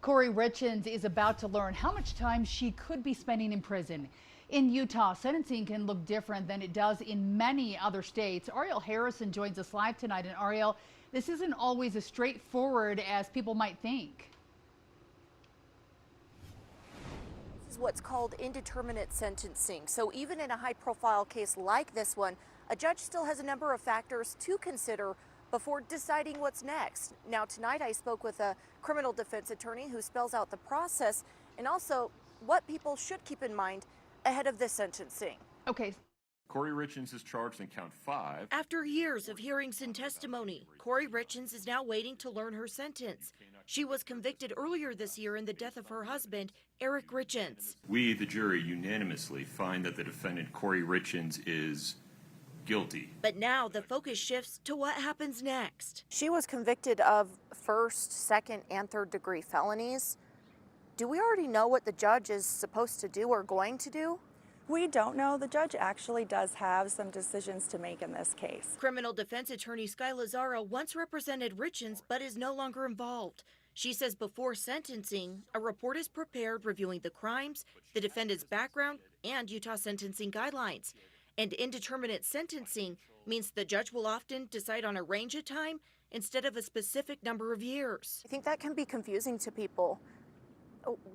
Kouri Richins is about to learn how much time she could be spending in prison. In Utah, sentencing can look different than it does in many other states. Ariel Harrison joins us live tonight. And Ariel, this isn't always as straightforward as people might think. This is what's called indeterminate sentencing. So even in a high-profile case like this one, a judge still has a number of factors to consider before deciding what's next. Now, tonight I spoke with a criminal defense attorney who spells out the process and also what people should keep in mind ahead of this sentencing. Okay. Kouri Richins is charged in count 5. After years of hearings and testimony, Kouri Richins is now waiting to learn her sentence. She was convicted earlier this year in the death of her husband, Eric Richins. We, the jury, unanimously find that the defendant, Kouri Richins, is guilty. But now the focus shifts to what happens next. She was convicted of first, second, and third degree felonies. Do we already know what the judge is supposed to do or going to do? We don't know. The judge actually does have some decisions to make in this case. Criminal defense attorney Sky Lazaro once represented Richins but is no longer involved. She says before sentencing, a report is prepared reviewing the crimes, the defendant's background, and Utah sentencing guidelines. And indeterminate sentencing means the judge will often decide on a range of time instead of a specific number of years. I think that can be confusing to people.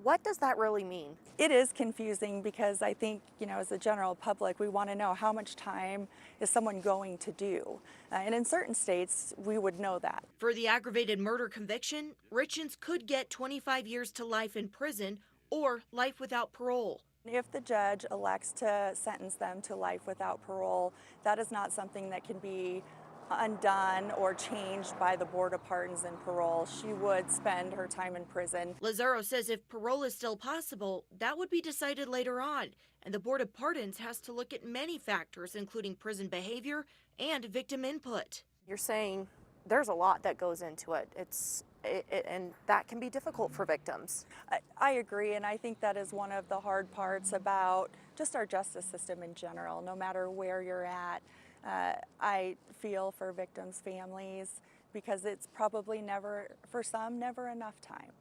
What does that really mean? It is confusing because I think, as a general public, we want to know how much time is someone going to do. And in certain states, we would know that. For the aggravated murder conviction, Richins could get 25 years to life in prison or life without parole. If the judge elects to sentence them to life without parole, that is not something that can be undone or changed by the Board of Pardons and Parole. She would spend her time in prison. Lazaro says if parole is still possible, that would be decided later on. And the Board of Pardons has to look at many factors, including prison behavior and victim input. You're saying there's a lot that goes into it. And that can be difficult for victims. I agree, and I think that is one of the hard parts about just our justice system in general, no matter where you're at. I feel for victims' families because it's probably never, for some, never enough time.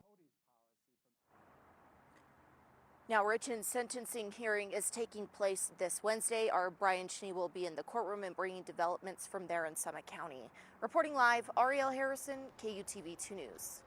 Now, Richins' sentencing hearing is taking place this Wednesday. Our Brian Schnee will be in the courtroom and bringing developments from there in Summit County. Reporting live, Ariel Harrison, KUTV 2 News.